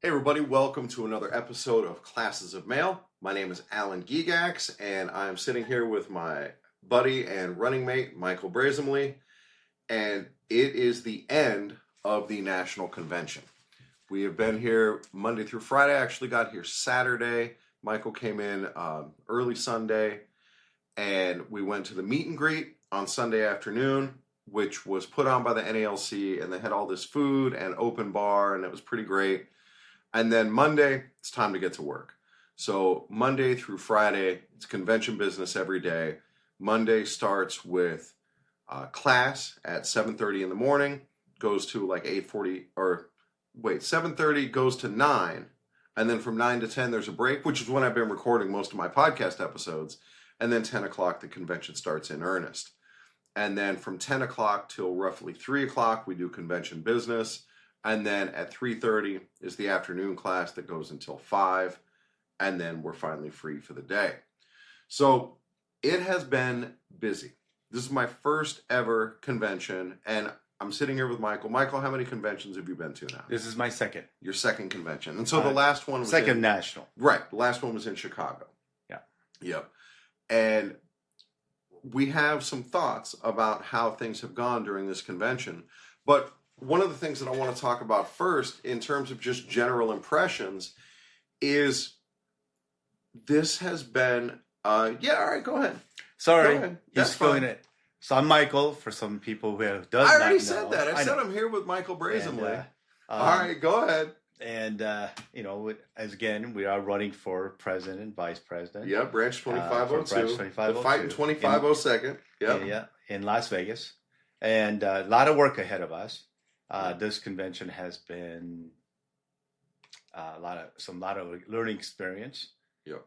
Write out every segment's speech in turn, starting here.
Hey everybody, welcome to another episode of Classes of Mail. My name is Alan Gigax, and I'm sitting here with my buddy and running mate, Michael Brasaemle, and it is the end of the National Convention. We have been here Monday through Friday. I actually got here Saturday. Michael came in early Sunday, and we went to the meet and greet on Sunday afternoon, which was put on by the NALC, and they had all this food and open bar, and it was pretty great. And then Monday, it's time to get to work. So Monday through Friday, it's convention business every day. Monday starts with class at 7:30 in the morning, goes to like 7:30 goes to 9. And then from 9 to 10, there's a break, which is when I've been recording most of my podcast episodes. And then 10 o'clock, the convention starts in earnest. And then from 10 o'clock till roughly 3 o'clock, we do convention business. And then at 3:30 is the afternoon class that goes until 5. And then we're finally free for the day. So it has been busy. This is my first ever convention. And I'm sitting here with Michael. Michael, how many conventions have you been to now? This is my second. Your second convention. And so the last one was second national. Right. The last one was in Chicago. Yeah. Yep. And we have some thoughts about how things have gone during this convention. But one of the things that I want to talk about first, in terms of just general impressions, is this has been, all right, go ahead. Sorry, Go ahead. That's fine. it. So I'm Michael, for some people who does I not already know. said that. I said know. I'm here with Michael Brasaemle. And, all right, go ahead. And, as again, we are running for president and vice president. Yeah, Branch 2502. Branch 2502. The fight in 2502nd. Yep. Yeah, in Las Vegas. And a lot of work ahead of us. This convention has been a lot of learning experience. Yep.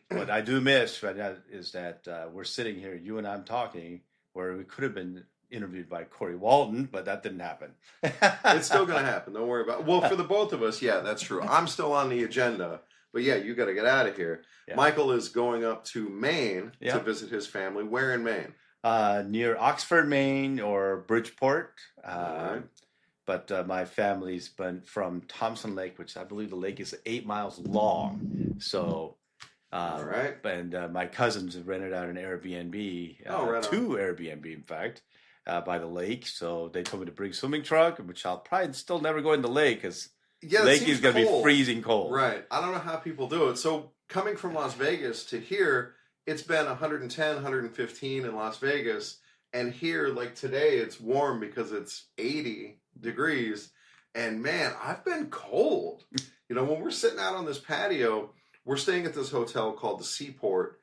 What I do miss right now is that we're sitting here, you and I'm talking, where we could have been interviewed by Corey Walton, but that didn't happen. It's still going to happen. Don't worry about it. Well, for the both of us, yeah, that's true. I'm still on the agenda, but yeah, you got to get out of here. Yeah. Michael is going up to Maine to visit his family. Where in Maine? Near Oxford, Maine, or Bridgeport. Right. But my family's been from Thompson Lake, which I believe the lake is 8 miles long. So, all right. And my cousins have rented out an Airbnb, right two Airbnb, in fact, by the lake. So they told me to bring a swimming trunk, which I'll probably still never go in the lake because the lake is going to be freezing cold. Right. I don't know how people do it. So coming from Las Vegas to here, it's been 110, 115 in Las Vegas. And here, like today, it's warm because it's 80 degrees. And man, I've been cold. When we're sitting out on this patio, we're staying at this hotel called the Seaport.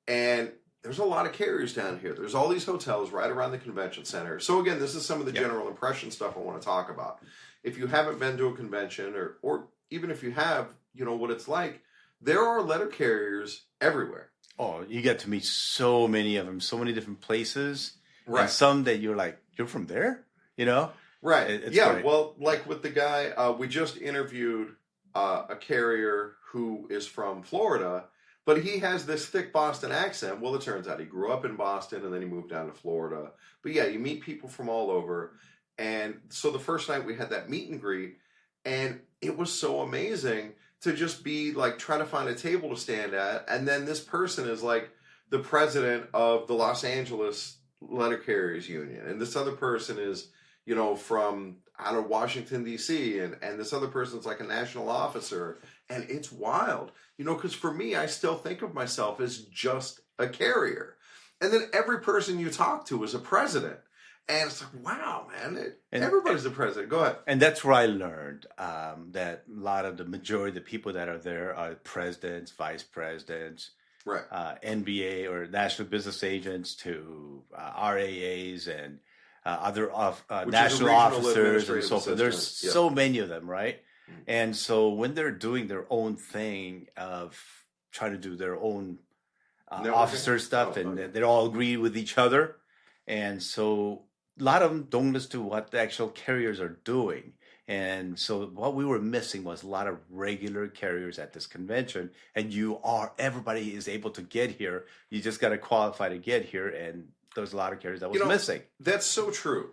And there's a lot of carriers down here. There's all these hotels right around the convention center. So again, this is some of the general impression stuff I want to talk about. If you haven't been to a convention, or even if you have, what it's like, there are letter carriers everywhere. Oh, you get to meet so many of them, so many different places. Right. And some that you're like, you're from there? Right. It's yeah. great. Well, like with the guy, we just interviewed a carrier who is from Florida, but he has this thick Boston accent. Well, it turns out he grew up in Boston and then he moved down to Florida. But yeah, you meet people from all over. And so the first night we had that meet and greet, and it was so amazing to just be like trying to find a table to stand at. And then this person is like the president of the Los Angeles Letter Carriers Union. And this other person is, from, I don't know, Washington, D.C. And this other person's like a national officer. And it's wild, because for me, I still think of myself as just a carrier. And then every person you talk to is a president. And it's like, wow, man, everybody's the president. Go ahead. And that's where I learned that a lot of the majority of the people that are there are presidents, vice presidents, right, NBA or national business agents to RAAs and other national officers and so forth. There's so many of them, right? Mm-hmm. And so when they're doing their own thing of trying to do their own officer stuff, they all agree with each other. And so a lot of them don't listen to what the actual carriers are doing. And so what we were missing was a lot of regular carriers at this convention. And everybody is able to get here. You just got to qualify to get here. And there's a lot of carriers that was missing. That's so true.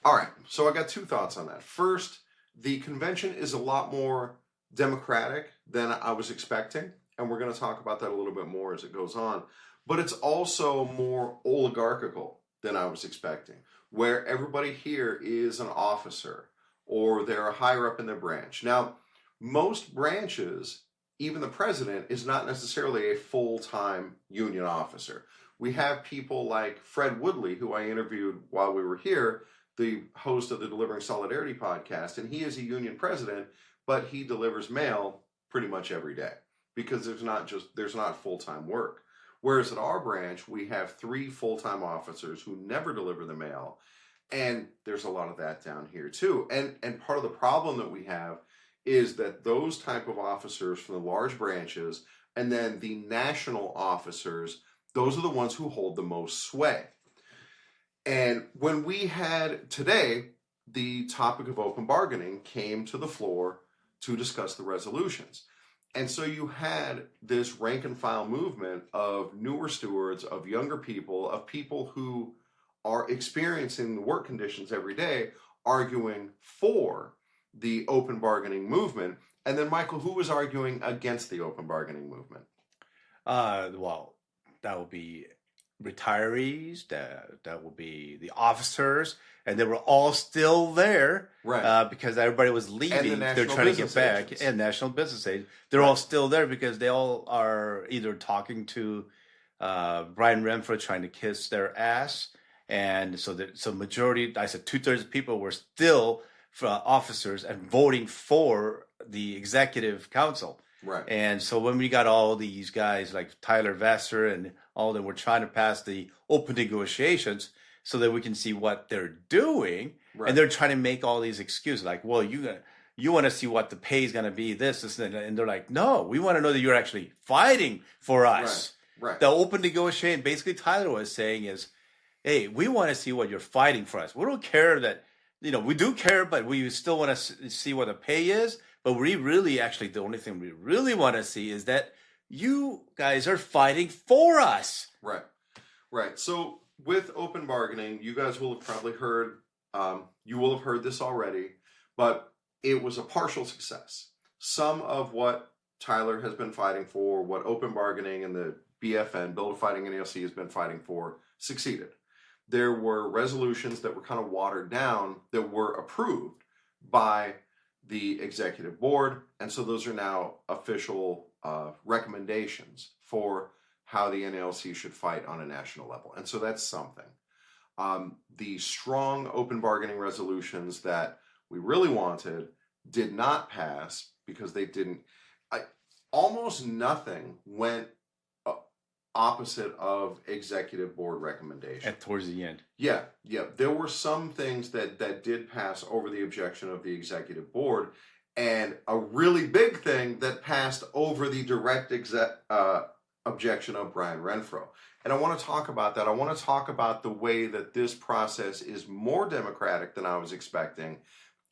All right. So I got two thoughts on that. First, the convention is a lot more democratic than I was expecting, and we're going to talk about that a little bit more as it goes on. But it's also more oligarchical than I was expecting, where everybody here is an officer or they're higher up in their branch. Now, most branches, even the president, is not necessarily a full-time union officer. We have people like Fred Woodley, who I interviewed while we were here, the host of the Delivering Solidarity podcast, and he is a union president, but he delivers mail pretty much every day because there's not full-time work. Whereas at our branch, we have 3 full-time officers who never deliver the mail, and there's a lot of that down here too. And part of the problem that we have is that those type of officers from the large branches and then the national officers, those are the ones who hold the most sway. And when we had today, the topic of open bargaining came to the floor to discuss the resolutions. And so you had this rank and file movement of newer stewards, of younger people, of people who are experiencing the work conditions every day, arguing for the open bargaining movement. And then, Michael, who was arguing against the open bargaining movement? Well, that would be retirees, that will be the officers, and they were all still there, right? Because everybody was leaving. They're trying to get back, agents. And national business agents. They're all still there because they all are either talking to Brian Renfro trying to kiss their ass, and so majority, I said 2/3 of people were still officers and voting for the executive council. Right. And so when we got all these guys like Tyler Vassar and all of them were trying to pass the open negotiations so that we can see what they're doing, right. And they're trying to make all these excuses like, well, you want to see what the pay is going to be, this, and they're like, no, we want to know that you're actually fighting for us. Right. The open negotiation, basically Tyler was saying is, hey, we want to see what you're fighting for us. We don't care that, we do care, but we still want to see what the pay is. But we really, actually, the only thing we really want to see is that you guys are fighting for us. Right. So with open bargaining, you guys will have probably heard, you will have heard this already, but it was a partial success. Some of what Tyler has been fighting for, what open bargaining and the BFN, Bill to Fighting NALC, has been fighting for, succeeded. There were resolutions that were kind of watered down that were approved by the executive board, and so those are now official recommendations for how the NALC should fight on a national level, and so that's something. The strong open bargaining resolutions that we really wanted did not pass because they didn't. Almost nothing went opposite of executive board recommendation. And towards the end. Yeah. There were some things that did pass over the objection of the executive board, and a really big thing that passed over the direct objection of Brian Renfro. And I want to talk about that. I want to talk about the way that this process is more democratic than I was expecting,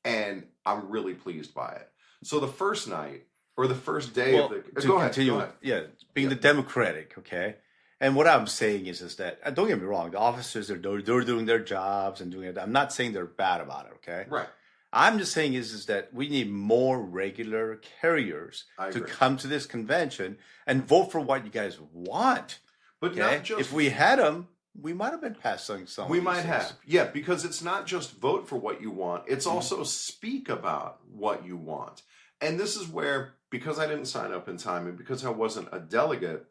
and I'm really pleased by it. So the first night, or the first day of the... Go ahead. Yeah, being the Democratic, okay? And what I'm saying is that, don't get me wrong, the officers, they're doing their jobs and doing it. I'm not saying they're bad about it, okay? Right. I'm just saying is that we need more regular carriers to come to this convention and vote for what you guys want. But okay? not just... If we had them, we might have been passing some. We might have. Yeah, because it's not just vote for what you want. It's also speak about what you want. And this is where, because I didn't sign up in time and because I wasn't a delegate,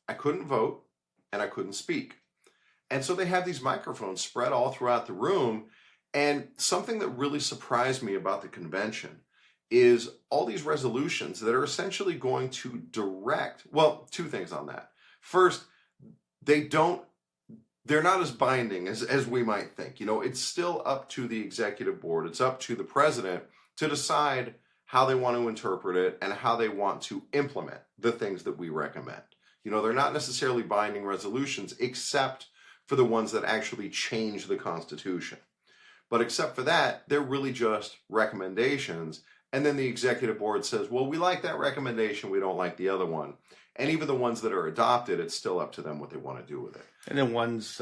I couldn't vote and I couldn't speak. And so they have these microphones spread all throughout the room. And something that really surprised me about the convention is all these resolutions that are essentially going to direct, well, 2 things on that. First, they're not as binding as we might think. It's still up to the executive board. It's up to the president to decide how they want to interpret it and how they want to implement the things that we recommend. They're not necessarily binding resolutions except for the ones that actually change the Constitution. But except for that, they're really just recommendations. And then the executive board says, well, we like that recommendation, we don't like the other one. And even the ones that are adopted, it's still up to them what they want to do with it. And then once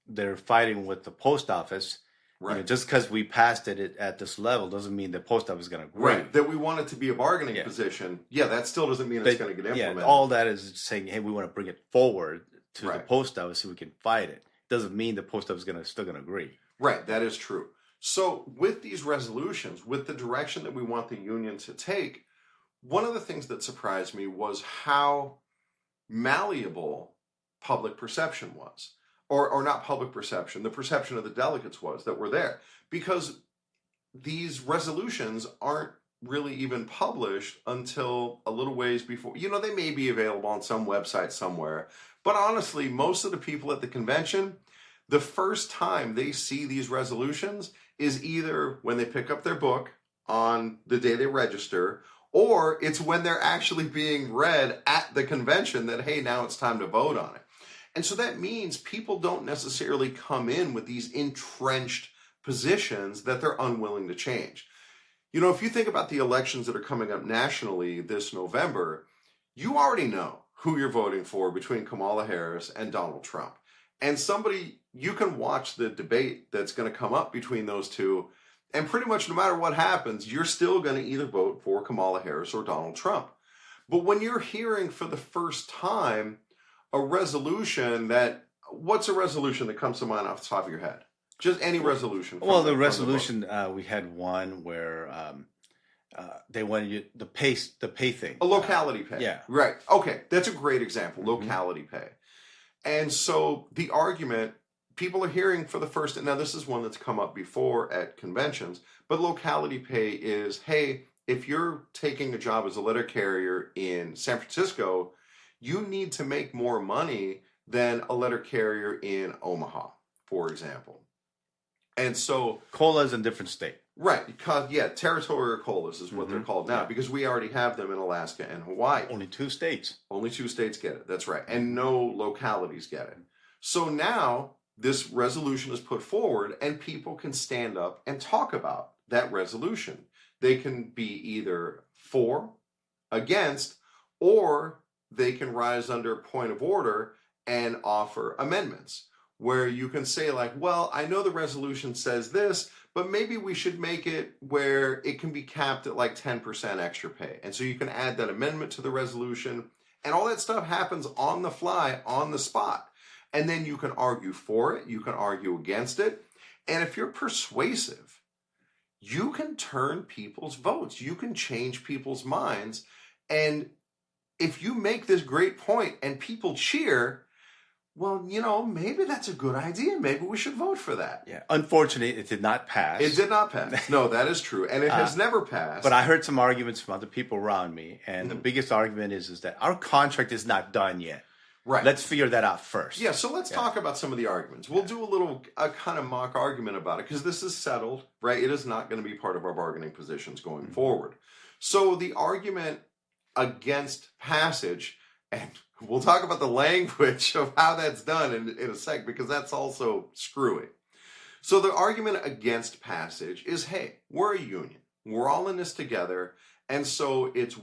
they're fighting with the post office, Right. Just because we passed it at this level doesn't mean the post office is going to agree. Right. That we want it to be a bargaining position. Yeah, that still doesn't mean it's going to get implemented. Yeah, all that is saying, hey, we want to bring it forward to the post office so we can fight it. Doesn't mean the post office is still going to agree. Right. That is true. So with these resolutions, with the direction that we want the union to take, one of the things that surprised me was how malleable public perception was. Or not public perception, the perception of the delegates was that were there. Because these resolutions aren't really even published until a little ways before. They may be available on some website somewhere. But honestly, most of the people at the convention, the first time they see these resolutions is either when they pick up their book on the day they register, or it's when they're actually being read at the convention that, hey, now it's time to vote on it. And so that means people don't necessarily come in with these entrenched positions that they're unwilling to change. If you think about the elections that are coming up nationally this November, you already know who you're voting for between Kamala Harris and Donald Trump. And you can watch the debate that's going to come up between those two, and pretty much no matter what happens, you're still going to either vote for Kamala Harris or Donald Trump. But when you're hearing for the first time a resolution what's a resolution that comes to mind off the top of your head? Just any resolution. Well, the resolution, we had one where they wanted you the pay thing. A locality pay. Yeah. Right. Okay. That's a great example. Locality pay. And so the argument people are hearing for the first, and now this is one that's come up before at conventions, but locality pay is, hey, if you're taking a job as a letter carrier in San Francisco, you need to make more money than a letter carrier in Omaha, for example. And so COLA is in a different state. Right, because territorial COLAs is what they're called now, because we already have them in Alaska and Hawaii. Only 2 states. Only 2 states get it, that's right. And no localities get it. So now this resolution is put forward and people can stand up and talk about that resolution. They can be either for, against, or they can rise under point of order and offer amendments where you can say like, well, I know the resolution says this, but maybe we should make it where it can be capped at like 10% extra pay. And so you can add that amendment to the resolution, and all that stuff happens on the fly, on the spot. And then you can argue for it, you can argue against it. And if you're persuasive, you can turn people's votes, you can change people's minds. And if you make this great point and people cheer, well, maybe that's a good idea. Maybe we should vote for that. Yeah. Unfortunately, it did not pass. It did not pass. No, that is true. And it has never passed. But I heard some arguments from other people around me. And the biggest argument is that our contract is not done yet. Right. Let's figure that out first. Yeah, so let's talk about some of the arguments. We'll do a kind of mock argument about it because this is settled, right? It is not going to be part of our bargaining positions going forward. So the argument against passage, and we'll talk about the language of how that's done in a sec, because that's also screwy. So the argument against passage is, hey, we're a union. We're all in this together. And so it's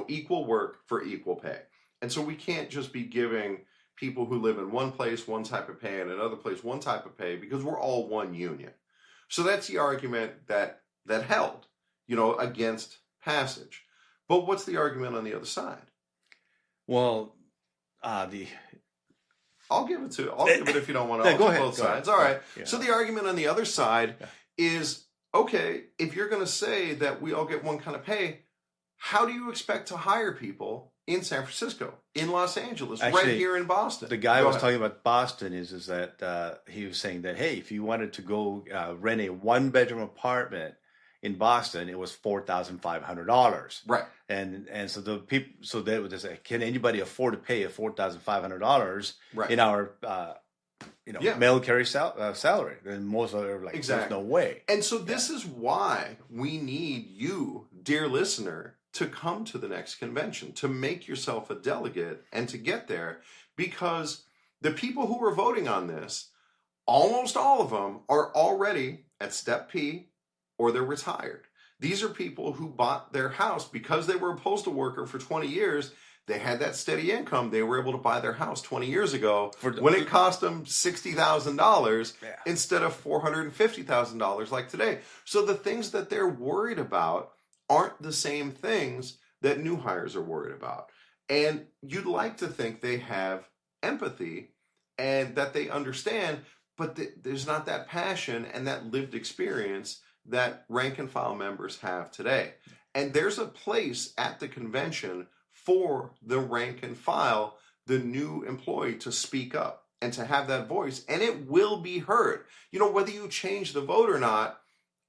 equal work for equal pay. And so we can't just be giving people who live in one place one type of pay and another place one type of pay, because we're all one union. So that's the argument that held, against passage. But what's the argument on the other side? Well, I'll give it if you don't want to. Yeah, go ahead. Both sides. All right. Yeah. So the argument on the other side is, okay, if you're going to say that we all get one kind of pay, how do you expect to hire people in San Francisco, in Los Angeles, right here in Boston? The guy was talking about Boston is that he was saying that, hey, if you wanted to go rent a 1-bedroom apartment in Boston, it was $4,500. Right. And so the people, they would say, can anybody afford to pay a $4,500 in our mail carry salary? And most are like, exactly. There's no way. And so this is why we need you, dear listener, to come to the next convention, to make yourself a delegate and to get there, because the people who are voting on this, almost all of them are already at step P or they're retired. These are people who bought their house because they were a postal worker for 20 years. They had that steady income. They were able to buy their house 20 years ago when it cost them $60,000 instead of $450,000 like today. So the things that they're worried about aren't the same things that new hires are worried about. And you'd like to think they have empathy and that they understand, but there's not that passion and that lived experience that rank and file members have today. And there's a place at the convention for the rank and file, the new employee, to speak up and to have that voice, and it will be heard. You know, whether you change the vote or not,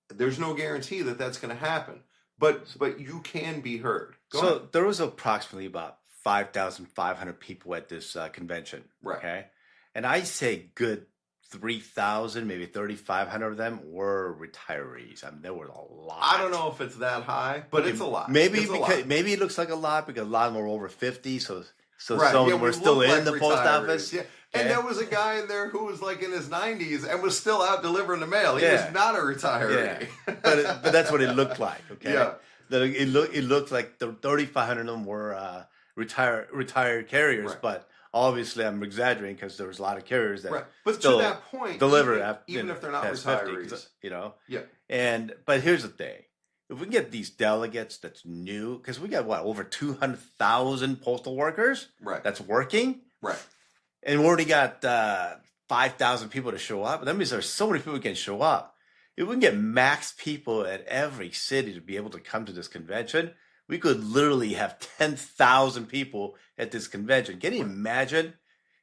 there's no guarantee that that's going to happen, but you can be heard. Go ahead. There was approximately about 5,500 people at this convention. Right. Okay. And I say good 3,000, maybe 3,500 of them were retirees. I mean, there were a lot. I don't know if it's that high, but it's a lot. Maybe it's because maybe it looks like a lot because a lot of them were over 50. So some were still in the post office. Yeah. And there was a guy in there who was like in his 90s and was still out delivering the mail. He was not a retiree. Yeah. but that's what it looked like. Okay. Yeah. It looked like the 3,500 of them were retired carriers, right. But obviously I'm exaggerating because there was a lot of carriers that but still to that point, deliver even if they're not retirees, 50, you know. Yeah. But here's the thing: if we can get these delegates that's new, because we got over 200,000 postal workers, that's working, and we already got 5,000 people to show up. That means there's so many people who can show up. If we can get max people at every city to be able to come to this convention, we could literally have 10,000 people at this convention. Can you imagine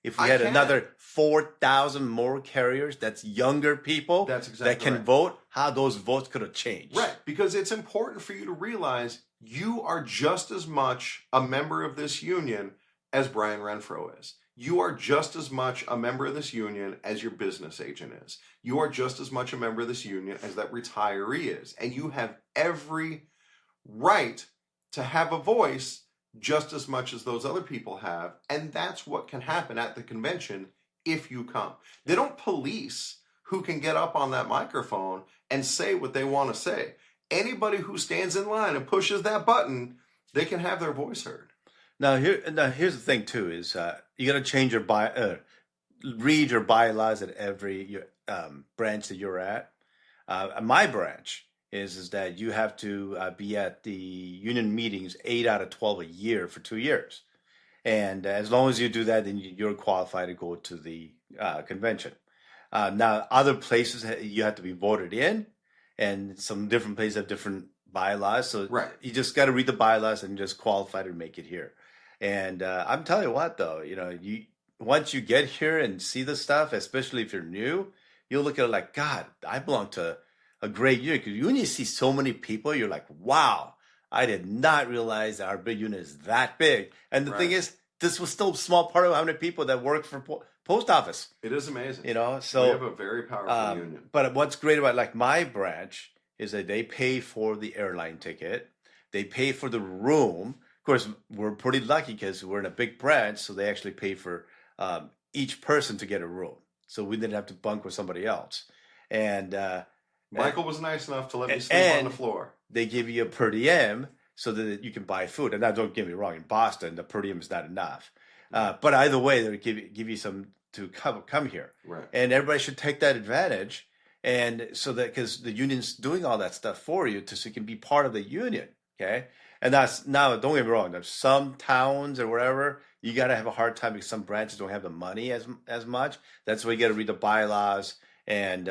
if we had another 4,000 more carriers that's younger people that can vote, how those votes could have changed? Right, because it's important for you to realize you are just as much a member of this union as Brian Renfro is. You are just as much a member of this union as your business agent is. You are just as much a member of this union as that retiree is. And you have every right to have a voice just as much as those other people have. And that's what can happen at the convention if you come. They don't police who can get up on that microphone and say what they want to say. Anybody who stands in line and pushes that button, they can have their voice heard. Now here's the thing too: is you got to change your read your bylaws at every branch that you're at. My branch is that you have to be at the union meetings 8 out of 12 a year for 2 years, and as long as you do that, then you're qualified to go to the convention. Now, other places you have to be voted in, and some different places have different bylaws. So you just got to read the bylaws and just qualify to make it here. And I'm telling you what, though, once you get here and see the stuff, especially if you're new, you'll look at it like, God, I belong to a great union. Because when you see so many people, you're like, wow, I did not realize our big unit is that big. And the thing is, this was still a small part of how many people that work for post office. It is amazing. So we have a very powerful union. But what's great about like my branch is that they pay for the airline ticket. They pay for the room. Of course, we're pretty lucky because we're in a big branch, so they actually pay for each person to get a room. So we didn't have to bunk with somebody else. And Michael was nice enough to let me sleep on the floor. They give you a per diem so that you can buy food. And now, don't get me wrong, in Boston, the per diem is not enough. But either way, they give you some to come here. Right. And everybody should take that advantage. And so that, because the union's doing all that stuff for you so you can be part of the union. Okay. And that's, now, don't get me wrong, there's some towns or wherever, you got to have a hard time because some branches don't have the money as much. That's why you got to read the bylaws and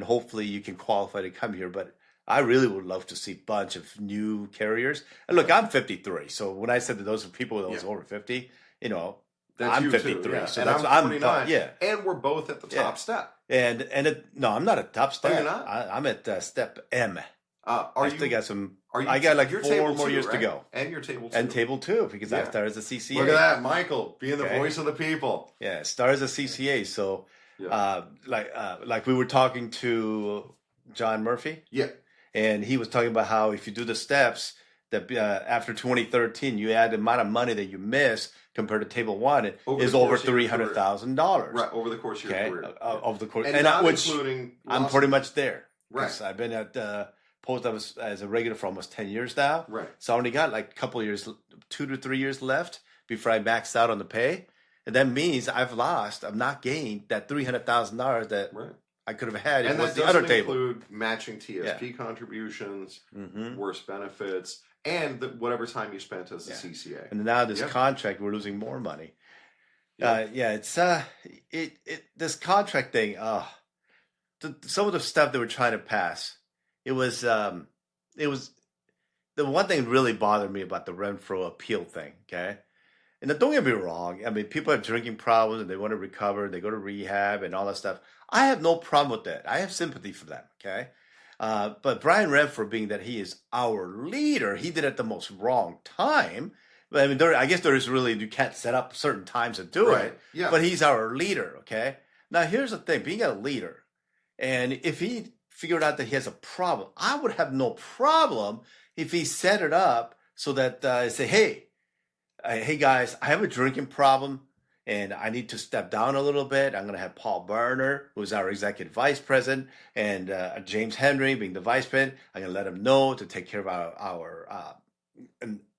hopefully you can qualify to come here. But I really would love to see a bunch of new carriers. And look, I'm 53. So when I said that those are people that was over 50, I'm 53. Too, yeah. So and that's I'm 49. Yeah. And we're both at the top step. No, I'm not at top step. Oh, you're not? I'm at step M. I still got some. I got like 4 more years to go. And your table 2. And table 2 because I started as a CCA. Look at that, Michael, being the voice of the people. Yeah, started as a CCA. So, like we were talking to John Murphy. Yeah. And he was talking about how if you do the steps, that after 2013, you add the amount of money that you miss compared to table 1 is over $300,000. Right, over the course of your career. Over the course, and not including I'm pretty much there. Right. I've been at post office as a regular for almost 10 years now. Right. So I only got like a couple of years, 2 to 3 years left before I maxed out on the pay. And that means I've not gained that $300,000 that I could have had. And that doesn't include matching TSP contributions, worse benefits, and whatever time you spent as a CCA. And now this contract, we're losing more money. It's this contract thing. Some of the stuff they were trying to pass, it was the one thing that really bothered me about the Renfro appeal thing. Okay, and don't get me wrong. I mean, people have drinking problems and they want to recover. They go to rehab and all that stuff. I have no problem with that. I have sympathy for them. Okay, but Brian Renfro, being that he is our leader, he did it at the most wrong time. I mean, I guess you can't set up certain times to do it. Yeah. But he's our leader. Okay. Now here's the thing: being a leader, and if he figured out that he has a problem, I would have no problem if he set it up so that say, hey guys, I have a drinking problem and I need to step down a little bit. I'm going to have Paul Berner, who's our executive vice president, and James Henry being the vice president. I'm going to let him know to take care of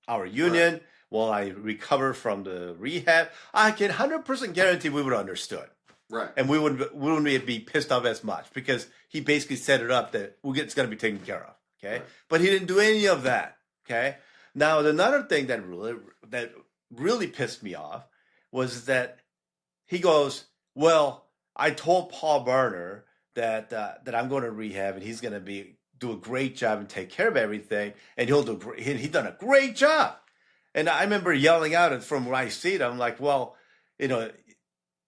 our union while I recover from the rehab. I can 100% guarantee we would have understood. Right. And we wouldn't be pissed off as much because he basically set it up that it's going to be taken care of. Okay. Right. But he didn't do any of that. Okay. Now, another thing that really pissed me off was that he goes, well, I told Paul Berner that I'm going to rehab and he's going to do a great job and take care of everything. And he's done a great job. And I remember yelling out from where I see it. I'm like, well,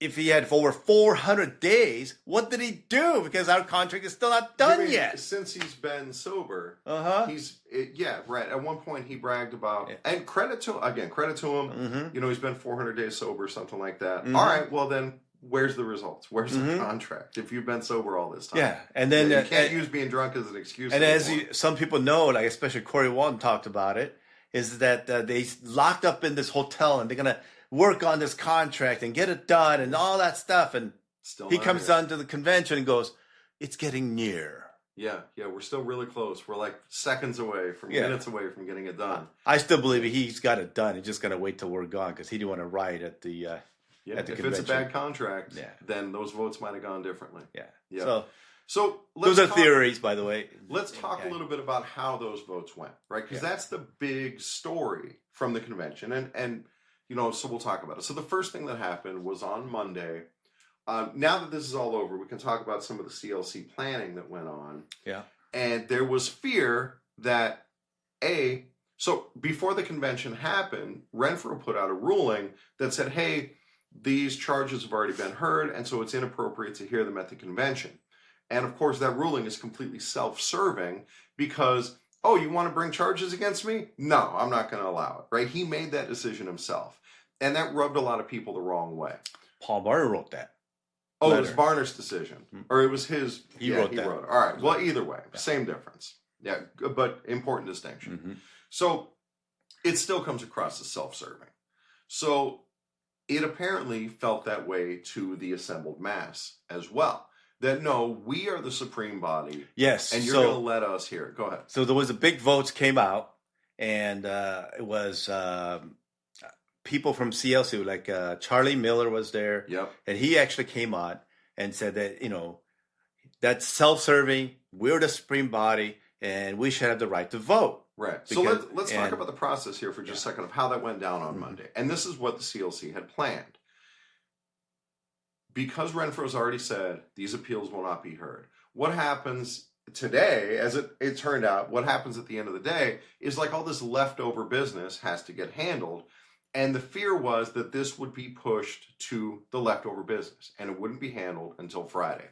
if he had over 400 days, what did he do? Because our contract is still not done yet. Since he's been sober, At one point, he bragged about, and credit to him. Mm-hmm. He's been 400 days sober, something like that. Mm-hmm. All right, well then, where's the results? Where's the contract? If you've been sober all this time, and then you can't use being drunk as an excuse. And some people know, like especially Corey Walton talked about it, is that they locked up in this hotel and they're gonna work on this contract and get it done and all that stuff. And he comes down to the convention and goes, it's getting near. Yeah, we're still really close. We're like seconds away minutes away from getting it done. I still believe he's got it done. He's just got to wait till we're gone because he didn't want to riot at the at the convention. If it's a bad contract, then those votes might have gone differently. Yeah. So those are theories, by the way. Let's talk a little bit about how those votes went, right? Because that's the big story from the convention. And so we'll talk about it. So the first thing that happened was on Monday. Now that this is all over, we can talk about some of the CLC planning that went on. Yeah. And there was fear that, so before the convention happened, Renfro put out a ruling that said, hey, these charges have already been heard, and so it's inappropriate to hear them at the convention. And of course, that ruling is completely self-serving because, you want to bring charges against me? No, I'm not going to allow it, right? He made that decision himself. And that rubbed a lot of people the wrong way. Paul Berner wrote that. Oh, it was Barner's decision. Or it was his. He wrote that. All right. Well, either way, same difference. Yeah, but important distinction. Mm-hmm. So it still comes across as self-serving. So it apparently felt that way to the assembled mass as well. That no, we are the supreme body. Yes. And you're going to let us hear it. Go ahead. So there was a big votes came out, and it was people from CLC, like Charlie Miller was there. Yep. And he actually came on and said that, that's self-serving. We're the supreme body, and we should have the right to vote. Right. So let's talk about the process here for just a second of how that went down on Monday. And this is what the CLC had planned. Because Renfro's already said these appeals will not be heard, what happens today, as it turned out, what happens at the end of the day is like all this leftover business has to get handled. And the fear was that this would be pushed to the leftover business and it wouldn't be handled until Friday.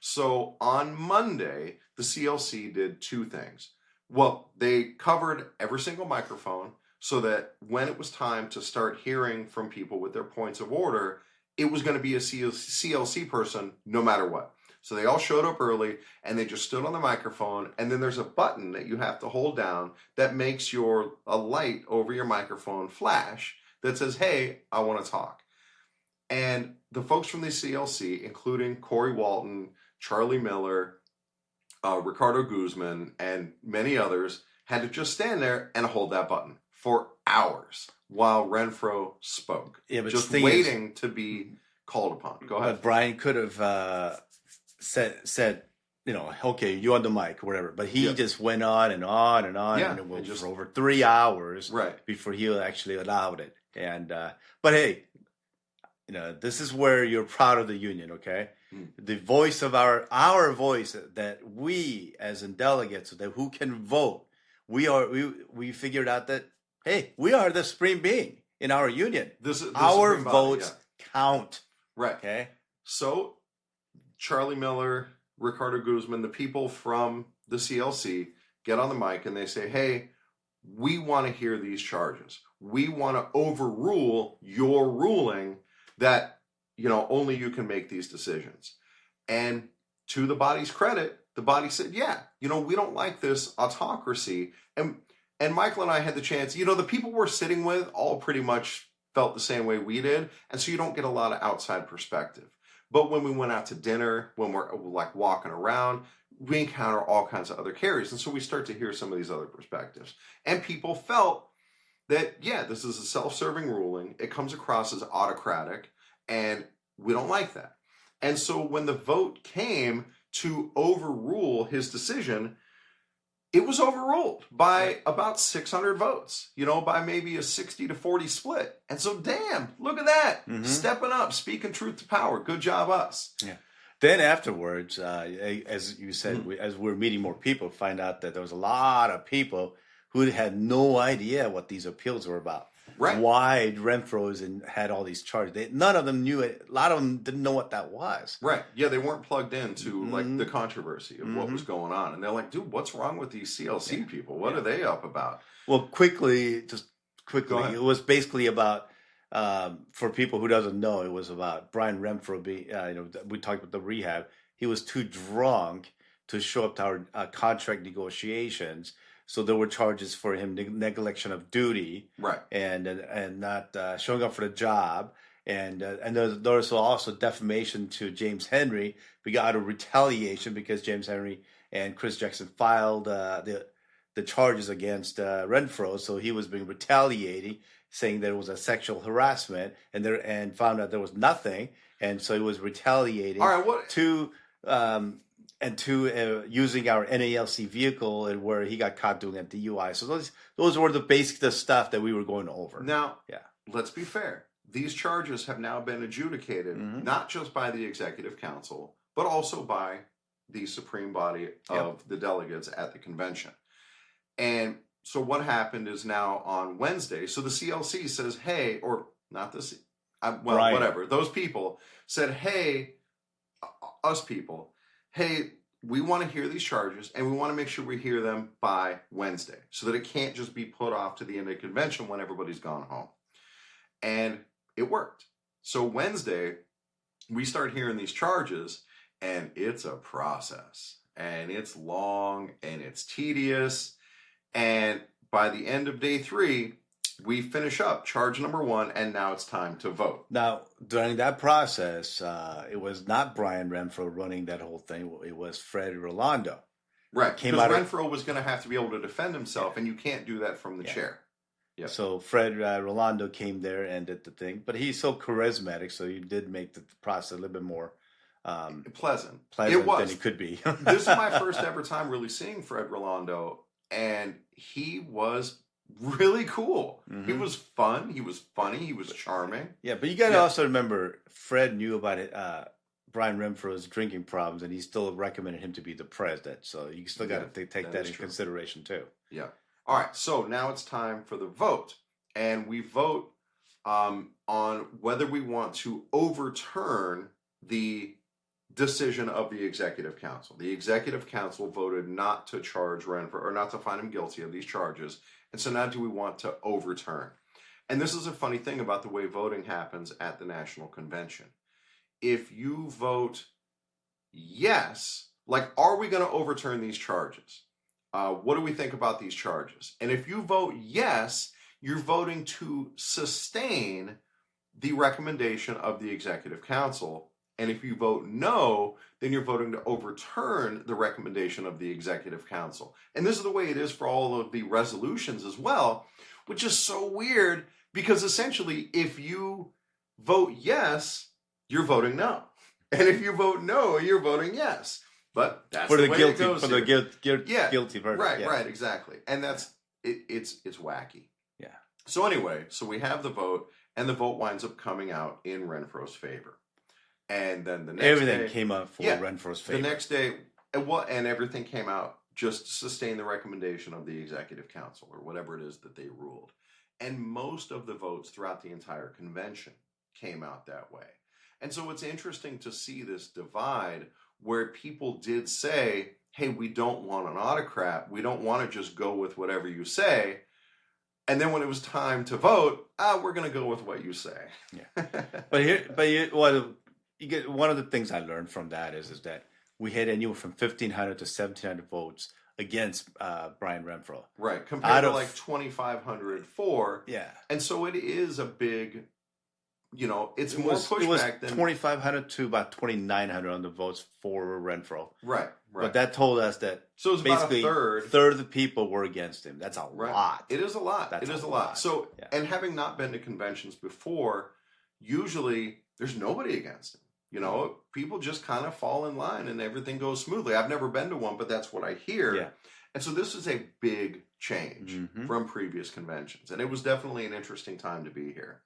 So on Monday, the CLC did two things. Well, they covered every single microphone so that when it was time to start hearing from people with their points of order, it was going to be a CLC person no matter what. So they all showed up early and they just stood on the microphone, and then there's a button that you have to hold down that makes a light over your microphone flash that says, hey, I want to talk. And the folks from the CLC, including Corey Walton, Charlie Miller, Ricardo Guzman, and many others, had to just stand there and hold that button for hours while Renfro spoke, yeah, but just waiting to be called upon. Go ahead. But Brian could have said, okay, you on the mic or whatever. But he just went on and on and on, and it was for over 3 hours before he actually allowed it. And but hey, this is where you're proud of the union, okay? The voice of our voice that we as in delegates that who can vote, we figured out that hey, we are the supreme being in our union. Our votes count. Right. Okay. So Charlie Miller, Ricardo Guzman, the people from the CLC get on the mic and they say, hey, we want to hear these charges. We want to overrule your ruling that, only you can make these decisions. And to the body's credit, the body said, yeah, we don't like this autocracy. And Michael and I had the chance, the people we're sitting with all pretty much felt the same way we did. And so you don't get a lot of outside perspective. But when we went out to dinner, when we're like walking around, we encounter all kinds of other carriers. And so we start to hear some of these other perspectives. And people felt that, yeah, this is a self-serving ruling. It comes across as autocratic, and we don't like that. And so when the vote came to overrule his decision, it was overruled by about 600 votes, by maybe a 60-40 split. And so, damn, look at that. Stepping up, speaking truth to power. Good job, us. Yeah. Then afterwards, as you said, as we're meeting more people, find out that there was a lot of people who had no idea what these appeals were about. Right. Why Renfro had all these charges. None of them knew it. A lot of them didn't know what that was. Right. Yeah, they weren't plugged into like the controversy of what was going on. And they're like, dude, what's wrong with these CLC people? What are they up about? Well, quickly, it was basically about, for people who doesn't know, it was about Brian Renfro being, we talked about the rehab. He was too drunk to show up to our contract negotiations. So there were charges for him neglection of duty, right, and not showing up for the job, and there was also defamation to James Henry. We got out of retaliation because James Henry and Chris Jackson filed the charges against Renfro, so he was being retaliating, saying that it was a sexual harassment, and found out there was nothing, and so he was retaliating. All right, using our NALC vehicle, and where he got caught doing a DUI. So those were the stuff that we were going over. Now, let's be fair. These charges have now been adjudicated, not just by the Executive Council, but also by the supreme body of the delegates at the convention. And so what happened is now on Wednesday, so the CLC says, hey, or not the whatever, those people said, hey, us people, hey, we want to hear these charges, and we want to make sure we hear them by Wednesday so that it can't just be put off to the end of the convention when everybody's gone home. And it worked. So Wednesday, we start hearing these charges, and it's a process, and it's long, and it's tedious. And by the end of day 3, we finish up charge number 1, and now it's time to vote. Now, during that process, it was not Brian Renfro running that whole thing. It was Fred Rolando. Right, because Renfro was going to have to be able to defend himself, and you can't do that from the chair. Yeah. So Fred Rolando came there and did the thing, but he's so charismatic, so he did make the process a little bit more pleasant it was. Than it could be. This is my first ever time really seeing Fred Rolando, and he was really cool. He was fun. He was funny. He was charming. Yeah, but you got to also remember, Fred knew about it. Brian Renfro's drinking problems, and he still recommended him to be the president. So you still got to take that in consideration too. Yeah. All right. So now it's time for the vote, and we vote on whether we want to overturn the decision of the Executive Council. The Executive Council voted not to charge Renfro, or not to find him guilty of these charges. And so now do we want to overturn? And this is a funny thing about the way voting happens at the National Convention. If you vote yes, like, are we going to overturn these charges? What do we think about these charges? And if you vote yes, you're voting to sustain the recommendation of the Executive Council And if you vote no, then you're voting to overturn the recommendation of the executive council. And this is the way it is for all of the resolutions as well, which is so weird because essentially if you vote yes, you're voting no. And if you vote no, you're voting yes. But that's for the the way guilty, it goes for here. the guilty verdict. Right, exactly. And that's it's wacky. Yeah. So anyway, so we have the vote, and the vote winds up coming out in Renfro's favor. And then the next everything day, came out for Renfro's favor. The next day, and everything came out just to sustain the recommendation of the executive council or whatever it is that they ruled. And most of the votes throughout the entire convention came out that way. And so it's interesting to see this divide where people did say, hey, we don't want an autocrat. We don't want to just go with whatever you say. And then when it was time to vote, we're going to go with what you say. Yeah. But you get one of the things I learned from that is that we had anywhere from 1,500 to 1,700 votes against Brian Renfro. Right, compared to like 2,500 for. Yeah. And so it is a big, it's more pushback than 2,500 to about 2,900 on the votes for Renfro. Right. But that told us that so it's basically about a third of the people were against him. That's a lot. It is a lot. That's it is a lot. So, and having not been to conventions before, usually there's nobody against him. People just kind of fall in line and everything goes smoothly. I've never been to one, but that's what I hear. Yeah. And so this is a big change from previous conventions. And it was definitely an interesting time to be here.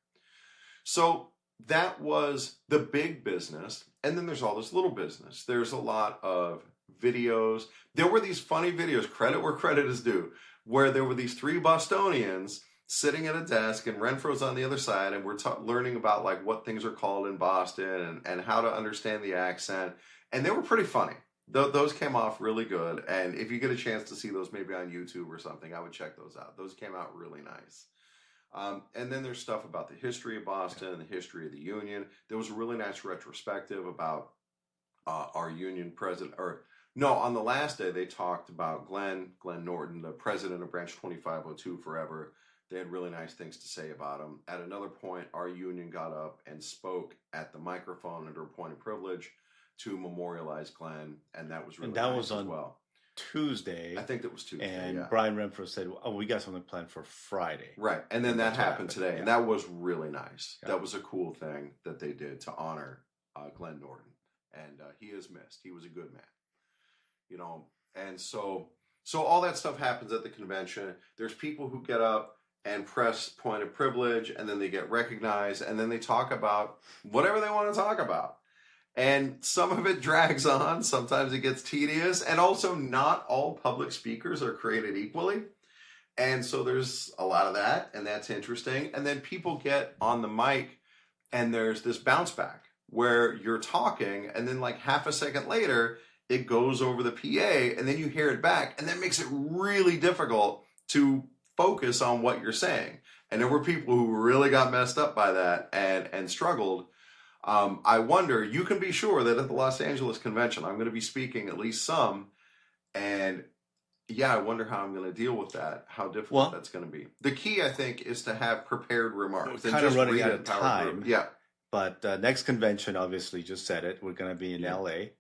So that was the big business. And then there's all this little business. There's a lot of videos. There were these funny videos, credit where credit is due, where there were these three Bostonians sitting at a desk and Renfro's on the other side, and we're learning about like what things are called in Boston and how to understand the accent. And they were pretty funny. Those came off really good. And if you get a chance to see those maybe on YouTube or something, I would check those out. Those came out really nice. And then there's stuff about the history of Boston and the history of the Union. There was a really nice retrospective about our Union president, on the last day they talked about Glenn Norton, the president of Branch 2502 forever. They had really nice things to say about him. At another point, our union got up and spoke at the microphone under a point of privilege to memorialize Glenn, and that was really nice as well. Tuesday. I think that was Tuesday. And Brian Renfro said, we got something planned for Friday. Right. And then that happened today. Yeah. And that was really nice. Yeah. That was a cool thing that they did to honor Glenn Norton. And he is missed. He was a good man. And so all that stuff happens at the convention. There's people who get up and press point of privilege, and then they get recognized, and then they talk about whatever they want to talk about. And some of it drags on. Sometimes it gets tedious. And also not all public speakers are created equally. And so there's a lot of that, and that's interesting. And then people get on the mic, and there's this bounce back where you're talking, and then like half a second later, it goes over the PA, and then you hear it back, and that makes it really difficult to focus on what you're saying. And there were people who really got messed up by that and struggled. I wonder, you can be sure that at the Los Angeles convention, I'm going to be speaking at least some. And I wonder how I'm going to deal with that, how difficult that's going to be. The key, I think, is to have prepared remarks. We're kind of running out of time. Group. Yeah. But next convention, obviously, just said it. We're going to be in LA.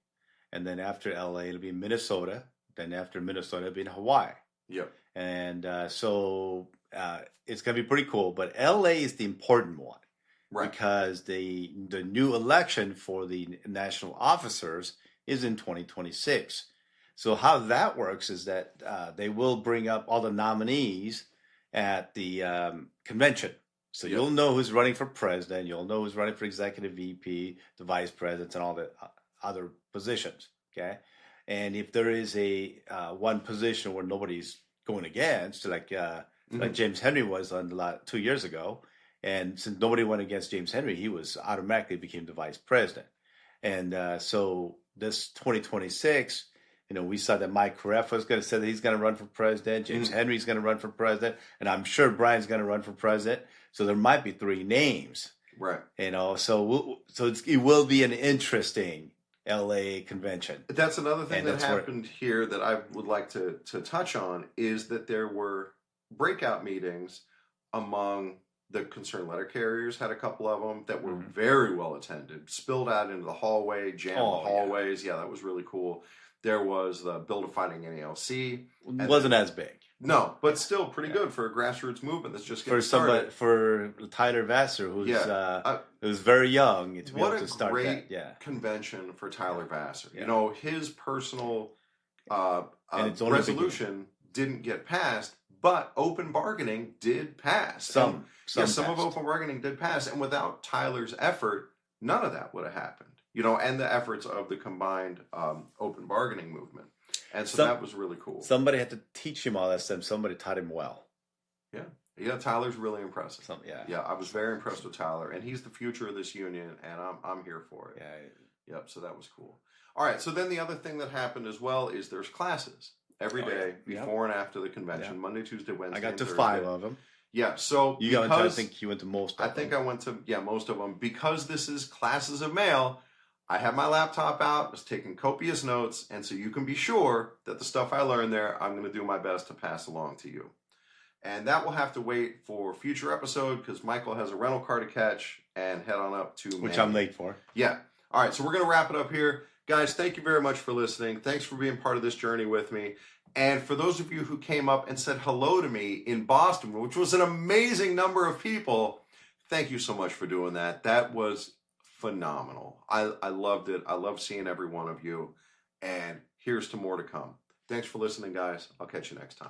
And then after LA, it'll be Minnesota. Then after Minnesota, it'll be in Hawaii. Yep. And so it's going to be pretty cool. But LA is the important one. Right. Because the new election for the national officers is in 2026. So how that works is that they will bring up all the nominees at the convention. So you'll know who's running for president. You'll know who's running for executive VP, the vice presidents, and all the other positions. Okay. And if there is a one position where nobody's going against, like James Henry was on 2 years ago, and since nobody went against James Henry, he was automatically became the vice president. And so this 2026, we saw that Mike Careffa was going to say that he's going to run for president. James Henry's going to run for president. And I'm sure Brian's going to run for president. So there might be three names. Right. So it will be an interesting LA convention. That's another thing that happened here that I would like to touch on is that there were breakout meetings among The concerned letter carriers had a couple of them that were very well attended, spilled out into the hallway, jammed the hallways. Yeah, that was really cool. There was the Build a Fighting NALC. It wasn't as big. No, but still pretty good for a grassroots movement that's just getting started. For Tyler Vassar, who's very young, to be able to start that. What a great convention for Tyler Vassar. Yeah. You know, his personal resolution didn't get passed, but open bargaining did pass. Some of open bargaining did pass, and without Tyler's effort, none of that would have happened. You know, and the efforts of the combined open bargaining movement. And so that was really cool. Somebody had to teach him all that stuff. Somebody taught him well. Yeah, Tyler's really impressive. I was very impressed with Tyler, and he's the future of this union, and I'm here for it. Yep, so that was cool. All right, so then the other thing that happened as well is there's classes every day before and after the convention, Monday, Tuesday, Wednesday, I got to Thursday. 5 of them. Yeah, so I think you went to most of them. I think I went to, most of them. Because this is classes of mail, I have my laptop out, was taking copious notes, and so you can be sure that the stuff I learned there, I'm going to do my best to pass along to you. And that will have to wait for a future episode because Michael has a rental car to catch and head on up to Which I'm late for. Yeah. All right, so we're going to wrap it up here. Guys, thank you very much for listening. Thanks for being part of this journey with me. And for those of you who came up and said hello to me in Boston, which was an amazing number of people, thank you so much for doing that. That was phenomenal. I loved it. I love seeing every one of you. And here's to more to come. Thanks for listening, guys. I'll catch you next time.